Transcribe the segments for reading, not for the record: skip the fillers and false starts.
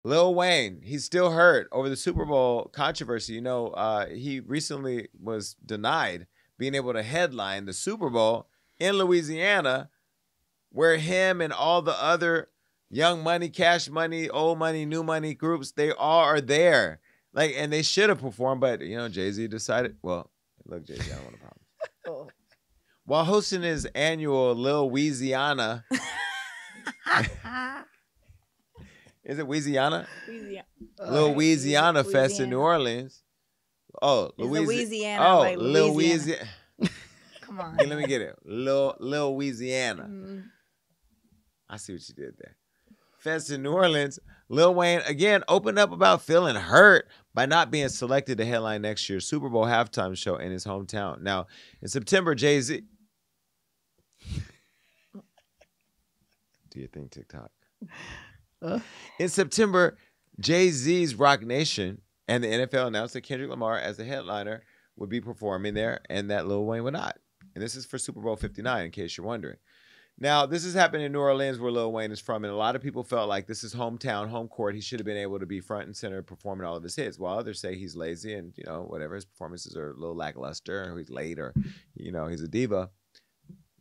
Lil Wayne, he's still hurt over the Super Bowl controversy. You know, he recently was denied being able to headline the Super Bowl in Louisiana, where him and all the other Young Money, Cash Money, Old Money, New Money groups, they all are there. Like, and they should have performed, but you know, Jay-Z decided, well, look, Jay-Z, I don't want to promise. Oh. While hosting his annual Lil Louisiana, is it Louisiana? Lil Louisiana Fest in New Orleans. Oh, Louisiana. Oh, like Lil Louisiana. Louisiana. Come on. Let me get it. Lil Louisiana. Mm. I see what you did there. Fest in New Orleans. Lil Wayne, again, opened up about feeling hurt by not being selected to headline next year's Super Bowl halftime show in his hometown. Now, in September, Jay-Z... Do you think TikTok? In September, Jay-Z's Rock Nation and the NFL announced that Kendrick Lamar, as the headliner, would be performing there and that Lil Wayne would not. And this is for Super Bowl 59, in case you're wondering. Now, this is happening in New Orleans, where Lil Wayne is from, and a lot of people felt like this is hometown, home court. He should have been able to be front and center performing all of his hits, while others say he's lazy and, you know, whatever, his performances are a little lackluster, or he's late, or, you know, he's a diva.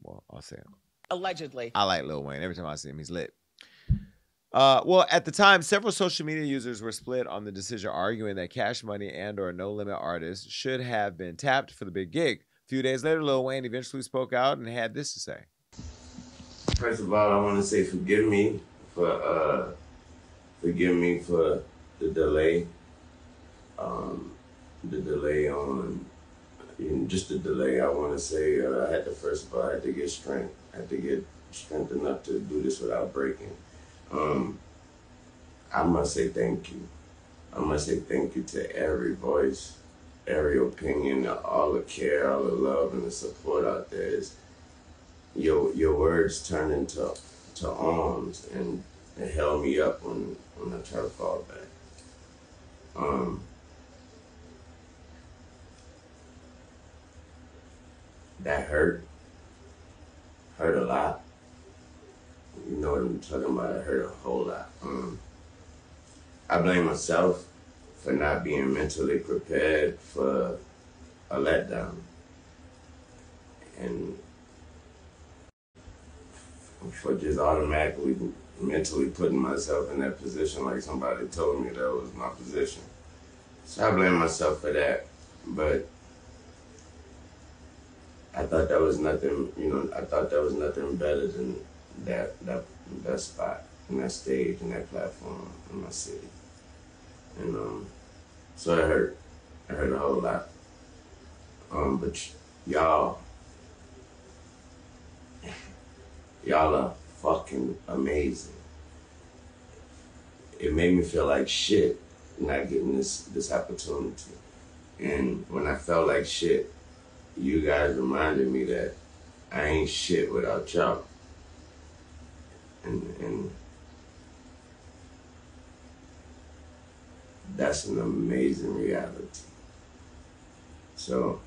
Well, I'll say it. Allegedly. I like Lil Wayne. Every time I see him, he's lit. Well, at the time, several social media users were split on the decision, arguing that Cash Money and or No Limit artists should have been tapped for the big gig. A few days later, Lil Wayne eventually spoke out and had this to say. First of all, I want to say forgive me for the delay. The delay on, just the delay. I want to say I had to, first of all, I had to get strength. I had to get strength enough to do this without breaking. I must say thank you. I must say thank you to every voice, every opinion, all the care, all the love, and the support out there. Your words turned into arms, and it held me up when I try to fall back. That hurt a lot. You know what I'm talking about? It hurt a whole lot. I blame myself for not being mentally prepared for a letdown. And for just automatically mentally putting myself in that position like somebody told me that was my position. So I blame myself for that. But I thought that was nothing, you know, I thought that was nothing better than that spot and that stage and that platform in my city. And so it hurt a whole lot. But y'all are fucking amazing. It made me feel like shit not getting this opportunity. And when I felt like shit, you guys reminded me that I ain't shit without y'all. And that's an amazing reality. So,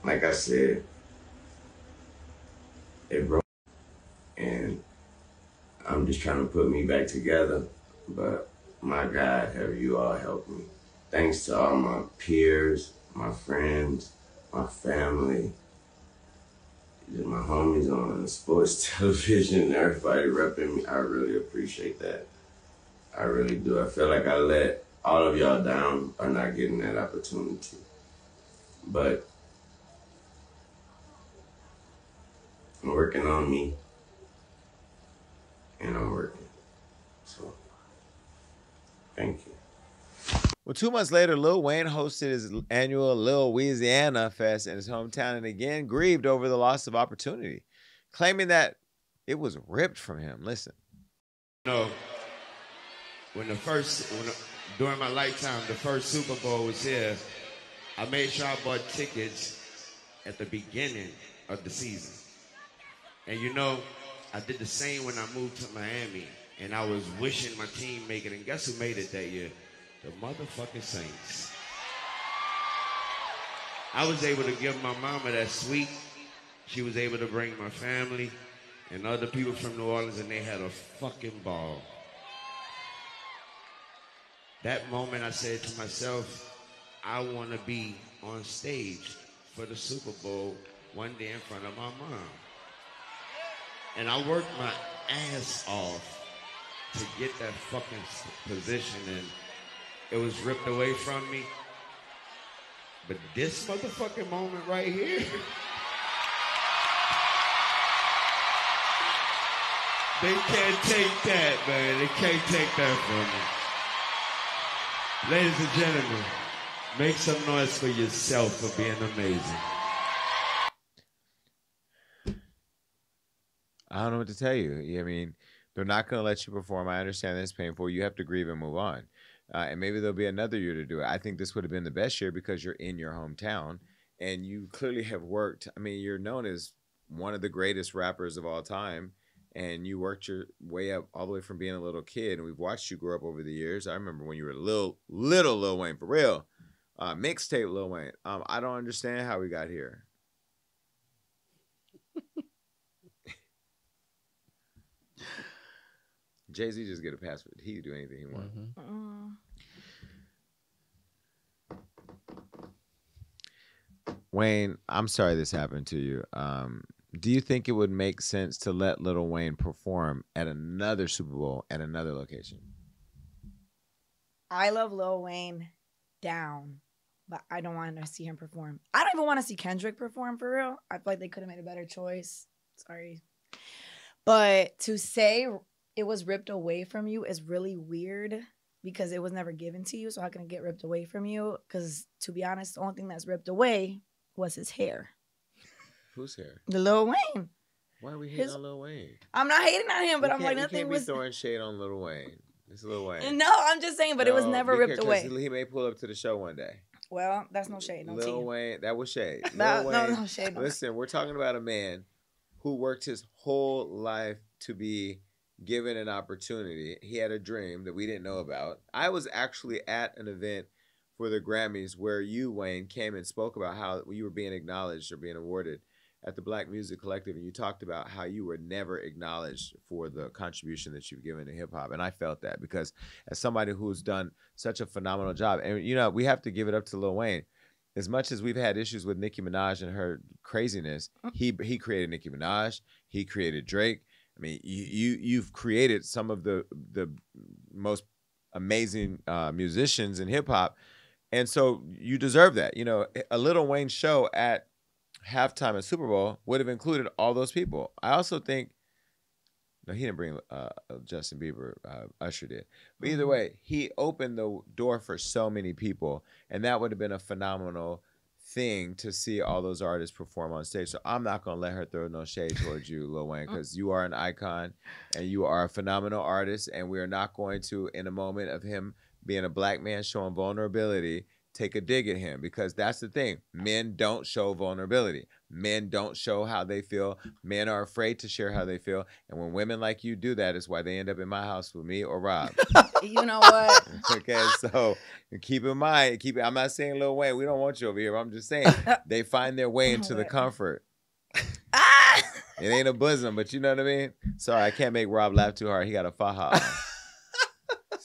like I said, it broke, and I'm just trying to put me back together, but my God, have you all helped me. Thanks to all my peers, my friends, my family, my homies on sports television, everybody repping me. I really appreciate that. I really do. I feel like I let all of y'all down by not getting that opportunity. But I'm working on me, and I'm working. So, thank you. Well, 2 months later, Lil Wayne hosted his annual Lil Louisiana Fest in his hometown and again grieved over the loss of opportunity, claiming that it was ripped from him. Listen. You know, during my lifetime, the first Super Bowl was here, I made sure I bought tickets at the beginning of the season. And you know, I did the same when I moved to Miami, and I was wishing my team make it, and guess who made it that year? The motherfucking Saints. I was able to give my mama that suite. She was able to bring my family and other people from New Orleans, and they had a fucking ball. that moment I said to myself, I want to be on stage for the Super Bowl one day in front of my mom. And I worked my ass off to get that fucking position, and it was ripped away from me. But this motherfucking moment right here, they can't take that, man. They can't take that from me. Ladies and gentlemen, make some noise for yourself for being amazing. I don't know what to tell you. I mean, they're not going to let you perform. I understand that's painful. You have to grieve and move on. And maybe there'll be another year to do it. I think this would have been the best year because you're in your hometown and you clearly have worked. I mean, you're known as one of the greatest rappers of all time, and you worked your way up all the way from being a little kid. And we've watched you grow up over the years. I remember when you were little Lil Wayne, for real. Mixtape Lil Wayne. I don't understand how we got here. Jay-Z just get a password. He can do anything he wants. Wayne, I'm sorry this happened to you. Do you think it would make sense to let Lil Wayne perform at another Super Bowl at another location? I love Lil Wayne down, but I don't want to see him perform. I don't even want to see Kendrick perform for real. I feel like they could have made a better choice. Sorry. But to say it was ripped away from you is really weird because it was never given to you. So how can it get ripped away from you? Because to be honest, the only thing that's ripped away was his hair. Whose hair? The Lil Wayne. Why are we hating on Lil Wayne? I'm not hating on him, but I'm like, nothing was. You can't be throwing shade on Lil Wayne. It's Lil Wayne. No, I'm just saying, but it was never ripped away. He may pull up to the show one day. Well, that's no shade. No Lil Wayne, that was shade. No shade. Listen, we're talking about a man who worked his whole life to be given an opportunity. He had a dream that we didn't know about. I was actually at an event for the Grammys where you, Wayne, came and spoke about how you were being acknowledged or being awarded at the Black Music Collective, and you talked about how you were never acknowledged for the contribution that you've given to hip-hop. And I felt that because as somebody who's done such a phenomenal job, and, you know, we have to give it up to Lil Wayne. As much as we've had issues with Nicki Minaj and her craziness, he created Nicki Minaj. He created Drake. I mean, you've created some of the most amazing musicians in hip-hop. And so you deserve that. You know, a Lil Wayne show at halftime at Super Bowl would have included all those people. I also think, no, he didn't bring Justin Bieber, Usher did. But either way, he opened the door for so many people, and that would have been a phenomenal thing to see all those artists perform on stage. So I'm not going to let her throw no shade towards you, Lil Wayne, because you are an icon, and you are a phenomenal artist, and we are not going to, in a moment of him being a black man showing vulnerability, take a dig at him, because that's the thing. Men don't show vulnerability. Men don't show how they feel. Men are afraid to share how they feel. And when women like you do that, is why they end up in my house with me or Rob. You know what? Okay, so keep in mind, I'm not saying Lil Wayne, we don't want you over here. I'm just saying they find their way into the comfort. It ain't a bosom, but you know what I mean? Sorry, I can't make Rob laugh too hard. He got a faja.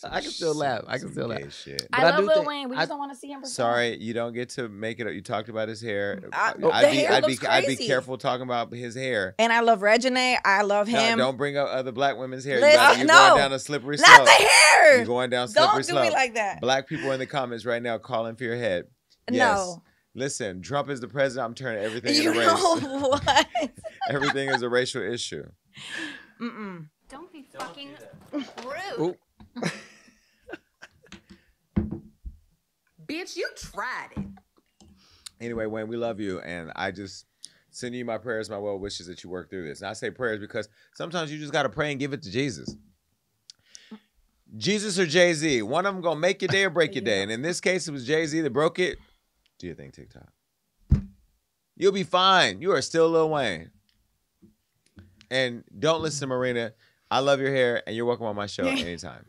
I can still laugh. I can still laugh. Shit. I love Lil Wayne. We just don't want to see him perform. Sorry, you don't get to make it up. You talked about his hair. I'd be careful talking about his hair. And I love Regine. I love him. No, don't bring up other black women's hair. Listen, you're going down a slippery slope. Not the hair. You're going down slippery slope. Don't do me like that. Black people in the comments right now calling for your head. Yes. No. Listen, Trump is the president. I'm turning everything into race. Know what? Everything is a racial issue. Don't be fucking rude. Bitch, you tried it. Anyway, Wayne, we love you, and I just send you my prayers, my well wishes that you work through this. And I say prayers because sometimes you just got to pray and give it to Jesus. Jesus or Jay-Z, one of them going to make your day or break your day. And in this case, it was Jay-Z that broke it. Do your thing, TikTok. You'll be fine. You are still Lil Wayne. And don't listen to Marina. I love your hair, and you're welcome on my show anytime.